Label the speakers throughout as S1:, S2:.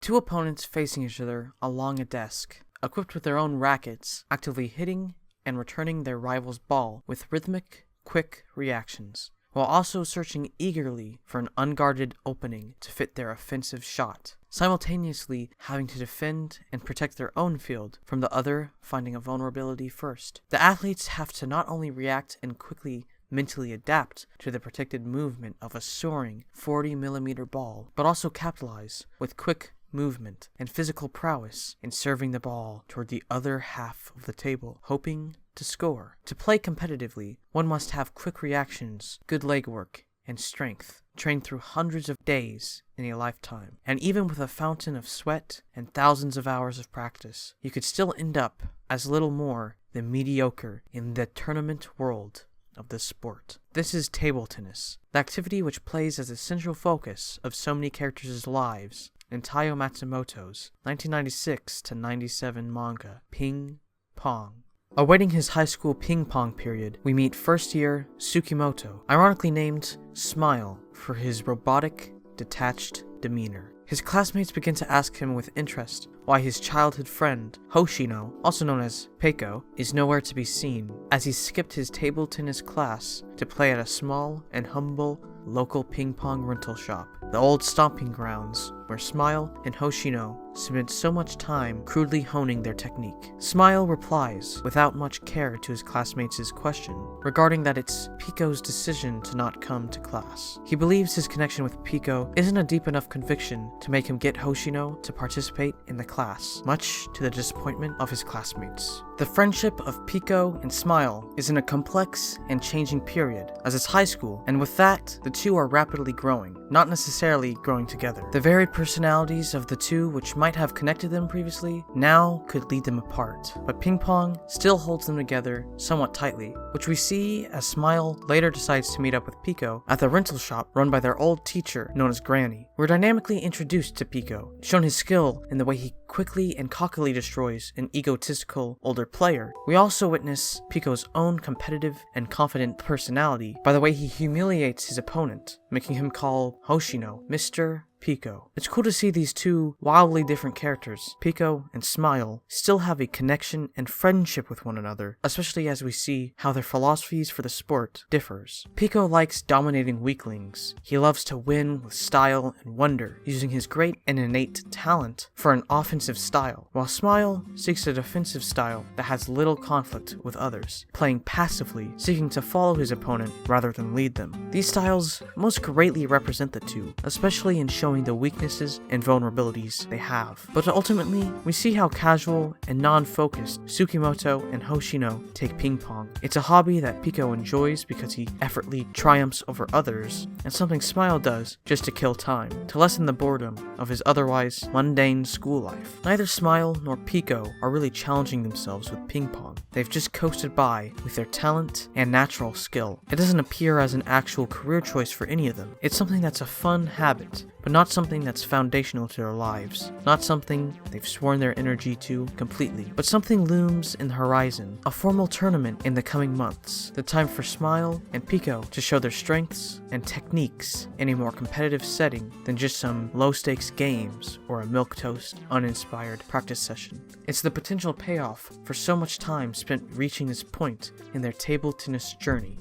S1: Two opponents facing each other along a desk, equipped with their own rackets, actively hitting and returning their rival's ball with rhythmic, quick reactions, while also searching eagerly for an unguarded opening to fit their offensive shot, simultaneously having to defend and protect their own field from the other finding a vulnerability first. The athletes have to not only react and quickly mentally adapt to the protected movement of a soaring 40mm ball, but also capitalize with quick movement and physical prowess in serving the ball toward the other half of the table, hoping to score. To play competitively, one must have quick reactions, good legwork, and strength, trained through hundreds of days in a lifetime. And even with a fountain of sweat and thousands of hours of practice, you could still end up as little more than mediocre in the tournament world of this sport. This is table tennis, the activity which plays as the central focus of so many characters' lives in Taiyo Matsumoto's 1996-97 manga, Ping Pong. Awaiting his high school ping pong period, we meet first-year Tsukimoto, ironically named Smile for his robotic, detached demeanor. His classmates begin to ask him with interest why his childhood friend, Hoshino, also known as Peko, is nowhere to be seen, as he skipped his table tennis class to play at a small and humble local ping pong rental shop, the old stomping grounds where Smile and Hoshino spent so much time crudely honing their technique. Smile replies without much care to his classmates' question regarding that it's Peko's decision to not come to class. He believes his connection with Peko isn't a deep enough conviction to make him get Hoshino to participate in the class, much to the disappointment of his classmates. The friendship of Peko and Smile is in a complex and changing period, as it's high school, and with that, the two are rapidly growing, not necessarily growing together. The varied personalities of the two, which might have connected them previously, now could lead them apart, but ping pong still holds them together somewhat tightly, which we see as Smile later decides to meet up with Peko at the rental shop run by their old teacher known as Granny. We're dynamically introduced to Peko, shown his skill in the way he quickly and cockily destroys an egotistical older player. We also witness Peko's own competitive and confident personality by the way he humiliates his opponent, making him call Hoshino Mr. Peko. It's cool to see these two wildly different characters, Peko and Smile, still have a connection and friendship with one another, especially as we see how their philosophies for the sport differs. Peko likes dominating weaklings. He loves to win with style and wonder, using his great and innate talent for an offensive style, while Smile seeks a defensive style that has little conflict with others, playing passively, seeking to follow his opponent rather than lead them. These styles most greatly represent the two, especially in showing the weaknesses and vulnerabilities they have. But ultimately, we see how casual and non-focused Tsukimoto and Hoshino take ping pong. It's a hobby that Peko enjoys because he effortlessly triumphs over others, and something Smile does just to kill time, to lessen the boredom of his otherwise mundane school life. Neither Smile nor Peko are really challenging themselves with ping pong. They've just coasted by with their talent and natural skill. It doesn't appear as an actual career choice for any of them. It's something that's a fun habit, but not something that's foundational to their lives, not something they've sworn their energy to completely, but something looms in the horizon, a formal tournament in the coming months, the time for Smile and Peko to show their strengths and techniques in a more competitive setting than just some low-stakes games or a milquetoast, uninspired practice session. It's the potential payoff for so much time spent reaching this point in their table tennis journey,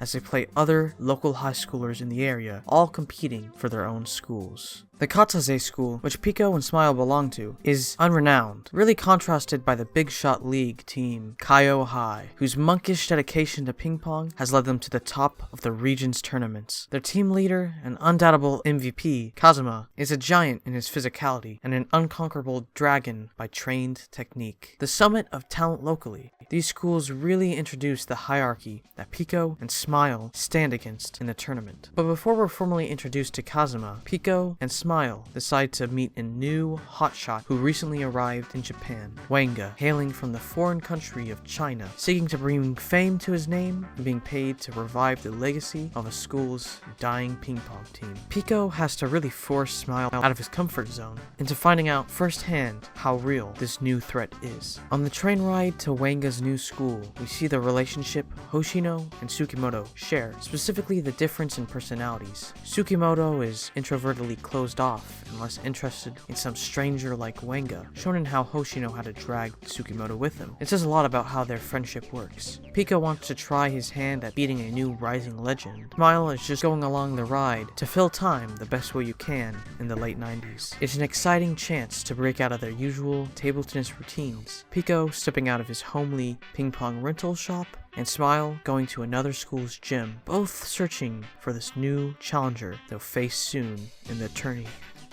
S1: as they play other local high schoolers in the area, all competing for their own schools. The Katase school, which Peko and Smile belong to, is unrenowned, really contrasted by the Big Shot League team, Kaio High, whose monkish dedication to ping pong has led them to the top of the region's tournaments. Their team leader and undoubtable MVP, Kazuma, is a giant in his physicality and an unconquerable dragon by trained technique. The summit of talent locally, these schools really introduce the hierarchy that Peko and Smile stand against in the tournament. But before we're formally introduced to Kazuma, Peko and Smile decide to meet a new hotshot who recently arrived in Japan, Wanga, hailing from the foreign country of China, seeking to bring fame to his name and being paid to revive the legacy of a school's dying ping pong team. Peko has to really force Smile out of his comfort zone into finding out firsthand how real this new threat is. On the train ride to Wanga's new school, we see the relationship Hoshino and Tsukimoto share, specifically the difference in personalities. Tsukimoto is introvertedly closed off and less interested in some stranger like Wenga, shown in how Hoshino had to drag Tsukimoto with him. It says a lot about how their friendship works. Peko wants to try his hand at beating a new rising legend. Smile is just going along the ride to fill time the best way you can in the late 90s. It's an exciting chance to break out of their usual table tennis routines. Peko stepping out of his homely ping pong rental shop, and Smile going to another school's gym, both searching for this new challenger they'll face soon in the tourney.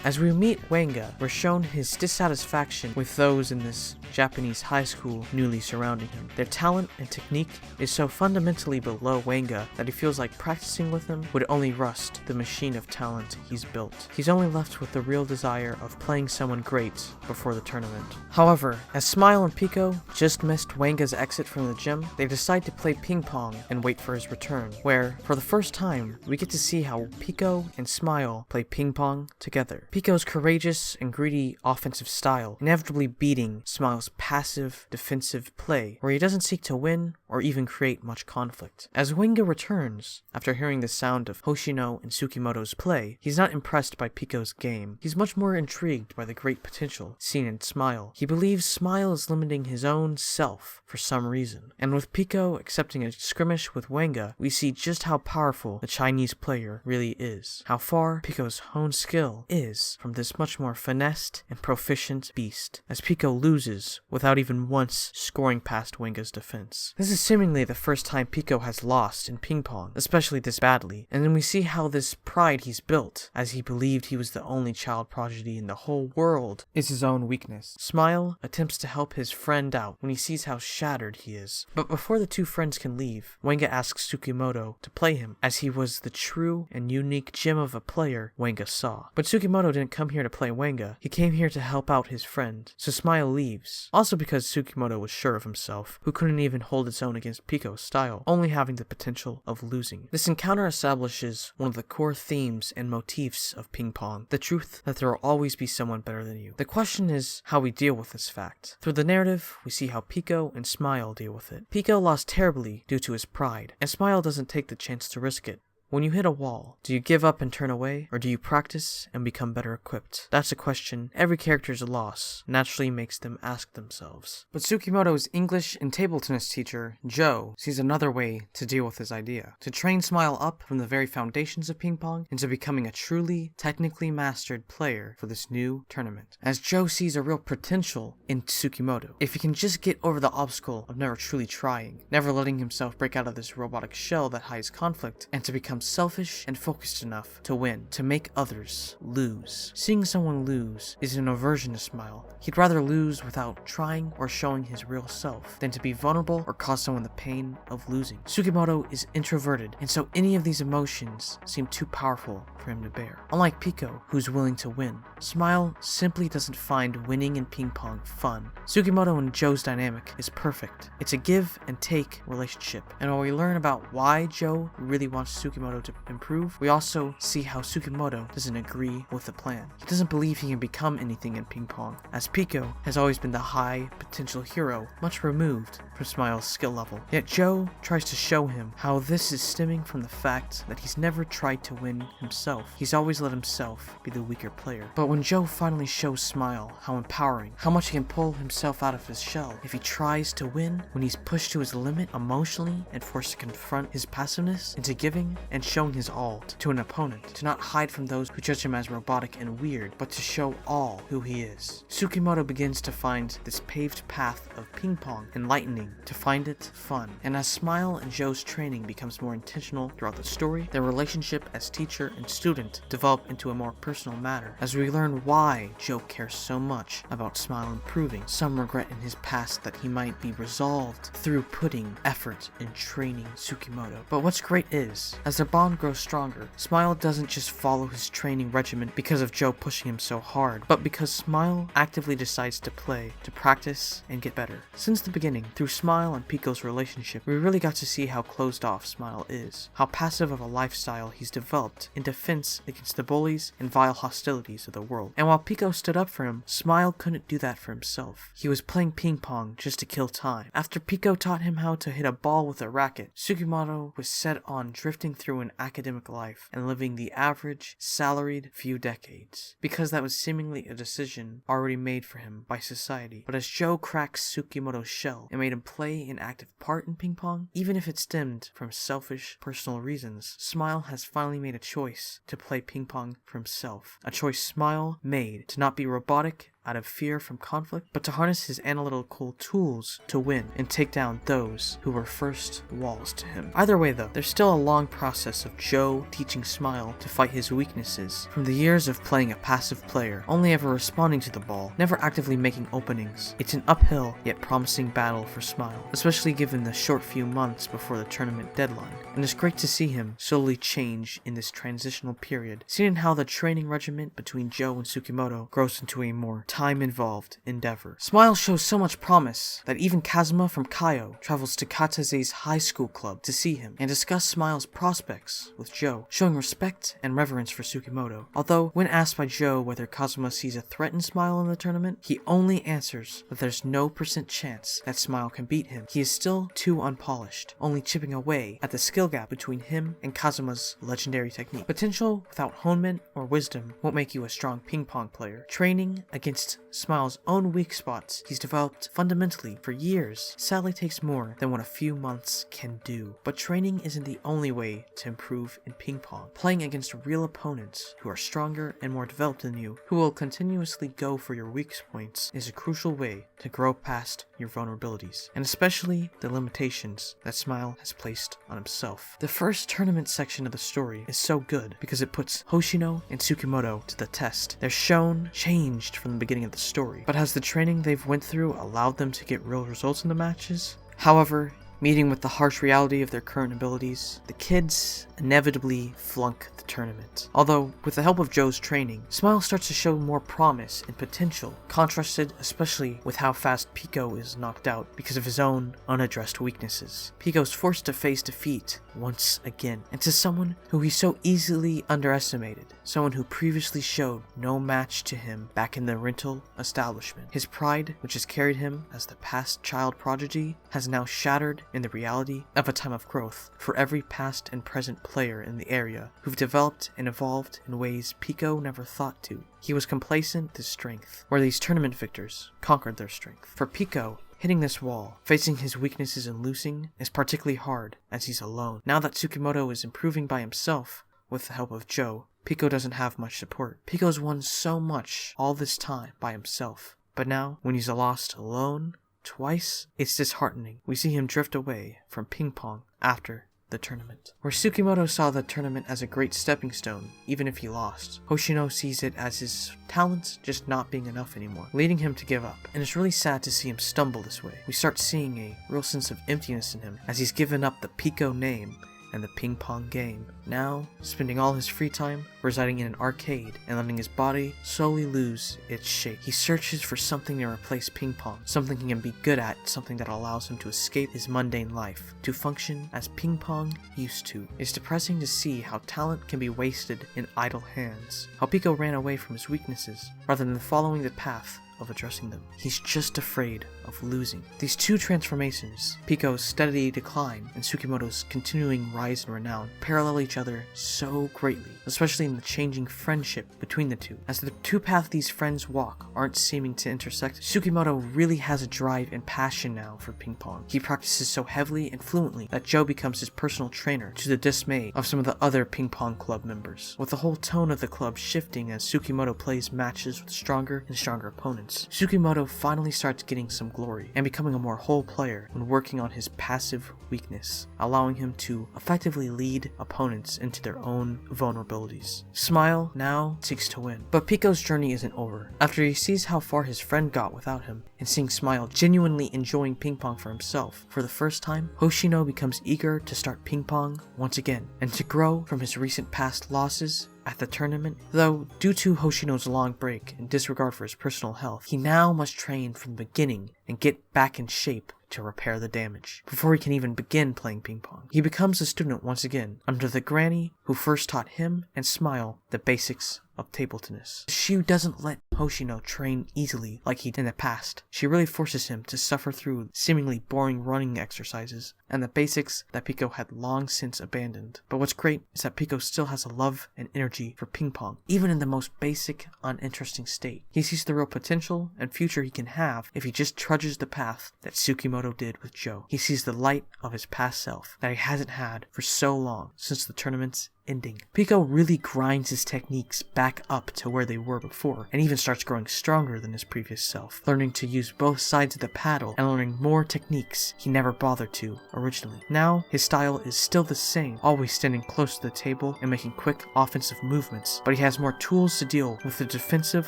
S1: As we meet Wenga, we're shown his dissatisfaction with those in this Japanese high school newly surrounding him. Their talent and technique is so fundamentally below Wenga that he feels like practicing with them would only rust the machine of talent he's built. He's only left with the real desire of playing someone great before the tournament. However, as Smile and Peko just missed Wenga's exit from the gym, they decide to play ping pong and wait for his return, where, for the first time, we get to see how Peko and Smile play ping pong together. Peko's courageous and greedy offensive style inevitably beating Smile's passive defensive play, where he doesn't seek to win or even create much conflict. As Wenga returns, after hearing the sound of Hoshino and Tsukimoto's play, he's not impressed by Peko's game. He's much more intrigued by the great potential seen in Smile. He believes Smile is limiting his own self for some reason. And with Peko accepting a skirmish with Wenga, we see just how powerful the Chinese player really is. How far Peko's honed skill is from this much more finessed and proficient beast, as Peko loses without even once scoring past Wenga's defense. This is seemingly the first time Peko has lost in ping pong, especially this badly, and then we see how this pride he's built, as he believed he was the only child prodigy in the whole world, is his own weakness. Smile attempts to help his friend out when he sees how shattered he is. But before the two friends can leave, Wenga asks Tsukimoto to play him, as he was the true and unique gem of a player Wenga saw. But Tsukimoto didn't come here to play Wenga, he came here to help out his friend, so Smile leaves. Also because Tsukimoto was sure of himself, who couldn't even hold its own against Peko's style, only having the potential of losing. This encounter establishes one of the core themes and motifs of ping pong, the truth that there will always be someone better than you. The question is how we deal with this fact. Through the narrative, we see how Peko and Smile deal with it. Peko lost terribly due to his pride, and Smile doesn't take the chance to risk it. When you hit a wall, do you give up and turn away, or do you practice and become better equipped? That's a question every character's loss naturally makes them ask themselves. But Tsukimoto's English and table tennis teacher, Joe, sees another way to deal with his idea. To train Smile up from the very foundations of ping pong into becoming a truly, technically mastered player for this new tournament. As Joe sees a real potential in Tsukimoto, if he can just get over the obstacle of never truly trying, never letting himself break out of this robotic shell that hides conflict, and to become selfish and focused enough to win, to make others lose. Seeing someone lose is an aversion to Smile. He'd rather lose without trying or showing his real self than to be vulnerable or cause someone the pain of losing. Tsukimoto is introverted, and so any of these emotions seem too powerful for him to bear. Unlike Peko, who's willing to win, Smile simply doesn't find winning in ping pong fun. Tsukimoto and Joe's dynamic is perfect. It's a give and take relationship, and while we learn about why Joe really wants Tsukimoto to improve, we also see how Tsukimoto doesn't agree with the plan. He doesn't believe he can become anything in ping pong, as Peko has always been the high potential hero, much removed from Smile's skill level. Yet Joe tries to show him how this is stemming from the fact that he's never tried to win himself. He's always let himself be the weaker player. But when Joe finally shows Smile how empowering, how much he can pull himself out of his shell if he tries to win, when he's pushed to his limit emotionally and forced to confront his passiveness into giving and showing his all to an opponent, to not hide from those who judge him as robotic and weird, but to show all who he is. Tsukimoto begins to find this paved path of ping pong enlightening, to find it fun. And as Smile and Joe's training becomes more intentional throughout the story, their relationship as teacher and student develop into a more personal matter, as we learn why Joe cares so much about Smile improving, some regret in his past that he might be resolved through putting effort in training Tsukimoto. But what's great is, as they're bond grows stronger, Smile doesn't just follow his training regimen because of Joe pushing him so hard, but because Smile actively decides to play, to practice, and get better. Since the beginning, through Smile and Peko's relationship, we really got to see how closed off Smile is, how passive of a lifestyle he's developed in defense against the bullies and vile hostilities of the world. And while Peko stood up for him, Smile couldn't do that for himself. He was playing ping pong just to kill time. After Peko taught him how to hit a ball with a racket, Sugimoto was set on drifting through an academic life and living the average, salaried few decades, because that was seemingly a decision already made for him by society. But as Joe cracks Sugimoto's shell and made him play an active part in ping pong, even if it stemmed from selfish, personal reasons, Smile has finally made a choice to play ping pong for himself. A choice Smile made to not be robotic out of fear from conflict, but to harness his analytical tools to win and take down those who were first walls to him. Either way though, there's still a long process of Joe teaching Smile to fight his weaknesses. From the years of playing a passive player, only ever responding to the ball, never actively making openings, it's an uphill yet promising battle for Smile, especially given the short few months before the tournament deadline. And it's great to see him slowly change in this transitional period, seeing how the training regimen between Joe and Sugimoto grows into a more time-involved endeavor. Smile shows so much promise that even Kazuma from Kaio travels to Katase's high school club to see him and discuss Smile's prospects with Joe, showing respect and reverence for Sugimoto. Although, when asked by Joe whether Kazuma sees a threat in Smile in the tournament, he only answers that there's no % chance that Smile can beat him. He is still too unpolished, only chipping away at the skill gap between him and Kazuma's legendary technique. Potential without honement or wisdom won't make you a strong ping pong player. Training against Smile's own weak spots he's developed fundamentally for years sadly takes more than what a few months can do. But training isn't the only way to improve in ping pong. Playing against real opponents who are stronger and more developed than you, who will continuously go for your weak points, is a crucial way to grow past your vulnerabilities, and especially the limitations that Smile has placed on himself. The first tournament section of the story is so good because it puts Hoshino and Sugimoto to the test. They're shown changed from the beginning of the story, but has the training they've went through allowed them to get real results in the matches? However, meeting with the harsh reality of their current abilities, the kids inevitably flunk the tournament. Although, with the help of Joe's training, Smile starts to show more promise and potential, contrasted especially with how fast Peko is knocked out because of his own unaddressed weaknesses. Peko's forced to face defeat once again, and to someone who he so easily underestimated, someone who previously showed no match to him back in the rental establishment. His pride, which has carried him as the past child prodigy, has now shattered in the reality of a time of growth for every past and present player in the area who've developed and evolved in ways Peko never thought to. He was complacent to strength, where these tournament victors conquered their strength. For Peko, hitting this wall, facing his weaknesses and losing, is particularly hard as he's alone. Now that Sugimoto is improving by himself, with the help of Joe, Peko doesn't have much support. Peko's won so much all this time by himself, but now, when he's lost alone, twice, it's disheartening. We see him drift away from ping pong after the tournament. Where Sugimoto saw the tournament as a great stepping stone, even if he lost, Hoshino sees it as his talents just not being enough anymore, leading him to give up. And it's really sad to see him stumble this way. We start seeing a real sense of emptiness in him as he's given up the Peko name and the ping pong game, now spending all his free time residing in an arcade and letting his body slowly lose its shape. He searches for something to replace ping pong, something he can be good at, something that allows him to escape his mundane life, to function as ping pong used to. It's depressing to see how talent can be wasted in idle hands, how Peko ran away from his weaknesses rather than following the path of addressing them. He's just afraid of losing. These two transformations, Peko's steady decline and Sugimoto's continuing rise in renown, parallel each other so greatly, especially in the changing friendship between the two. As the two paths these friends walk aren't seeming to intersect, Sugimoto really has a drive and passion now for ping pong. He practices so heavily and fluently that Joe becomes his personal trainer, to the dismay of some of the other ping pong club members, with the whole tone of the club shifting as Sugimoto plays matches with stronger and stronger opponents. opponents. Tsukimoto finally starts getting some glory and becoming a more whole player when working on his passive weakness, allowing him to effectively lead opponents into their own vulnerabilities. Smile now seeks to win, but Peko's journey isn't over. After he sees how far his friend got without him, and seeing Smile genuinely enjoying ping pong for himself for the first time, Hoshino becomes eager to start ping pong once again, and to grow from his recent past losses at the tournament. Though, due to Hoshino's long break and disregard for his personal health, he now must train from the beginning and get back in shape to repair the damage, before he can even begin playing ping pong. He becomes a student once again, under the granny who first taught him and Smile the basics of table tennis. She doesn't let Hoshino train easily like he did in the past. She really forces him to suffer through seemingly boring running exercises and the basics that Peko had long since abandoned. But what's great is that Peko still has a love and energy for ping pong, even in the most basic, uninteresting state. He sees the real potential and future he can have if he just trudges the path that Tsukimoto did with Joe. He sees the light of his past self that he hasn't had for so long, since the tournament's ending. Peko really grinds his techniques back up to where they were before, and even starts growing stronger than his previous self, learning to use both sides of the paddle and learning more techniques he never bothered to originally. Now, his style is still the same, always standing close to the table and making quick offensive movements, but he has more tools to deal with the defensive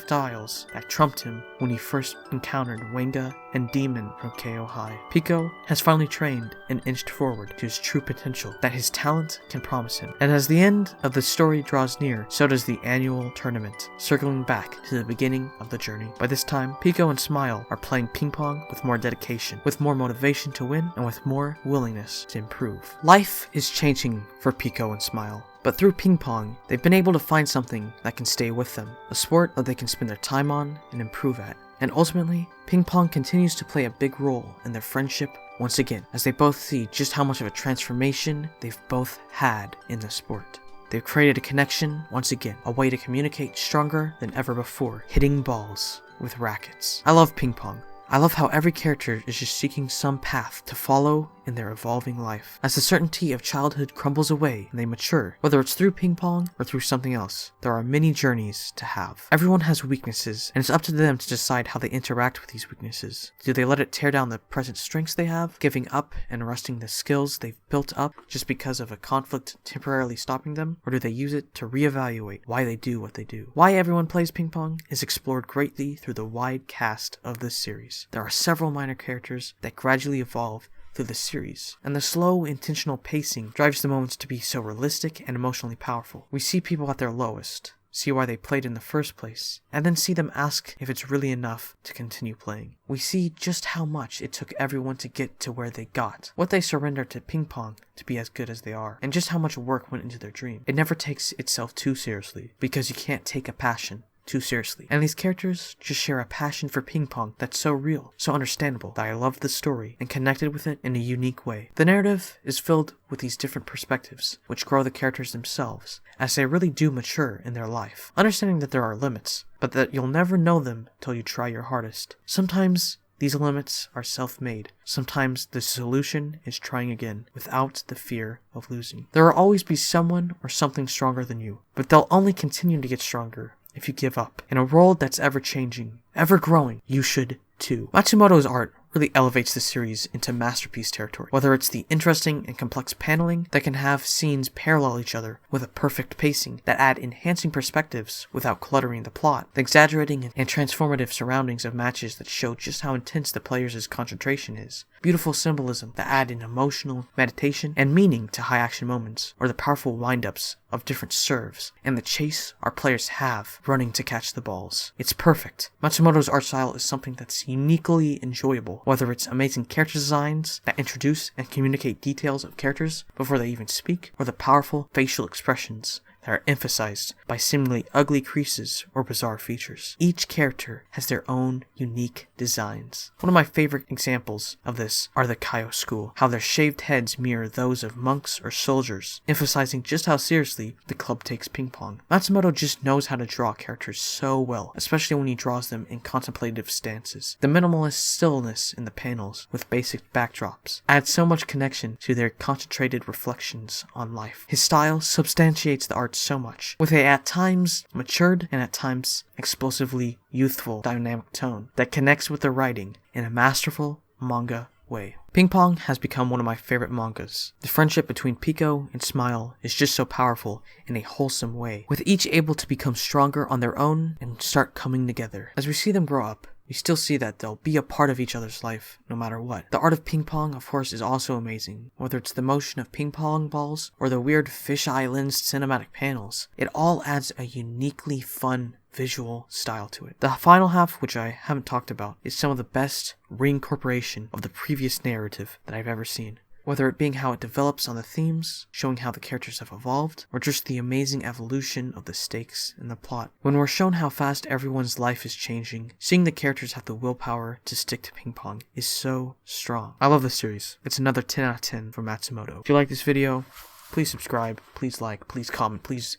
S1: styles that trumped him when he first encountered Wenga and Demon from KO High. Peko has finally trained and inched forward to his true potential that his talent can promise him. And as the end of the story draws near, so does the annual tournament, circling back to the beginning of the journey. By this time, Peko and Smile are playing ping pong with more dedication, with more motivation to win, and with more willingness to improve. Life is changing for Peko and Smile. But through ping pong, they've been able to find something that can stay with them, a sport that they can spend their time on and improve at. And ultimately, ping pong continues to play a big role in their friendship once again, as they both see just how much of a transformation they've both had in the sport. They've created a connection once again, a way to communicate stronger than ever before, hitting balls with rackets. I love ping pong. I love how every character is just seeking some path to follow in their evolving life. As the certainty of childhood crumbles away and they mature, whether it's through ping pong or through something else, there are many journeys to have. Everyone has weaknesses, and it's up to them to decide how they interact with these weaknesses. Do they let it tear down the present strengths they have, giving up and rusting the skills they've built up just because of a conflict temporarily stopping them? Or do they use it to reevaluate why they do what they do? Why everyone plays ping pong is explored greatly through the wide cast of this series. There are several minor characters that gradually evolve through the series, and the slow, intentional pacing drives the moments to be so realistic and emotionally powerful. We see people at their lowest, see why they played in the first place, and then see them ask if it's really enough to continue playing. We see just how much it took everyone to get to where they got, what they surrendered to ping pong to be as good as they are, and just how much work went into their dream. It never takes itself too seriously, because you can't take a passion too seriously. And these characters just share a passion for ping pong that's so real, so understandable, that I loved the story and connected with it in a unique way. The narrative is filled with these different perspectives, which grow the characters themselves, as they really do mature in their life, understanding that there are limits, but that you'll never know them till you try your hardest. Sometimes these limits are self-made. Sometimes the solution is trying again, without the fear of losing. There will always be someone or something stronger than you, but they'll only continue to get stronger if you give up. In a world that's ever-changing, ever-growing, you should too. Matsumoto's art really elevates the series into masterpiece territory, whether it's the interesting and complex paneling that can have scenes parallel each other with a perfect pacing that add enhancing perspectives without cluttering the plot, the exaggerating and transformative surroundings of matches that show just how intense the players' concentration is, beautiful symbolism that add an emotional meditation and meaning to high action moments, or the powerful wind-ups of different serves, and the chase our players have running to catch the balls. It's perfect. Matsumoto's art style is something that's uniquely enjoyable, whether it's amazing character designs that introduce and communicate details of characters before they even speak, or the powerful facial expressions that are emphasized by seemingly ugly creases or bizarre features. Each character has their own unique designs. One of my favorite examples of this are the Kaiyo school, how their shaved heads mirror those of monks or soldiers, emphasizing just how seriously the club takes ping pong. Matsumoto just knows how to draw characters so well, especially when he draws them in contemplative stances. The minimalist stillness in the panels, with basic backdrops, adds so much connection to their concentrated reflections on life. His style substantiates the art heart so much, with a at times matured and at times explosively youthful dynamic tone that connects with the writing in a masterful manga way. Ping Pong has become one of my favorite mangas. The friendship between Peko and Smile is just so powerful in a wholesome way, with each able to become stronger on their own and start coming together. As we see them grow up, we still see that they'll be a part of each other's life, no matter what. The art of ping pong, of course, is also amazing. Whether it's the motion of ping pong balls, or the weird fisheye lensed cinematic panels, it all adds a uniquely fun visual style to it. The final half, which I haven't talked about, is some of the best reincorporation of the previous narrative that I've ever seen. Whether it being how it develops on the themes, showing how the characters have evolved, or just the amazing evolution of the stakes and the plot. When we're shown how fast everyone's life is changing, seeing the characters have the willpower to stick to ping pong is so strong. I love this series. It's another 10 out of 10 for Matsumoto. If you like this video, please subscribe, please like, please comment, please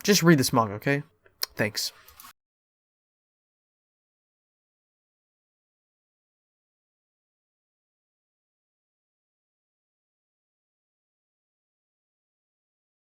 S1: just read this manga, okay? Thanks.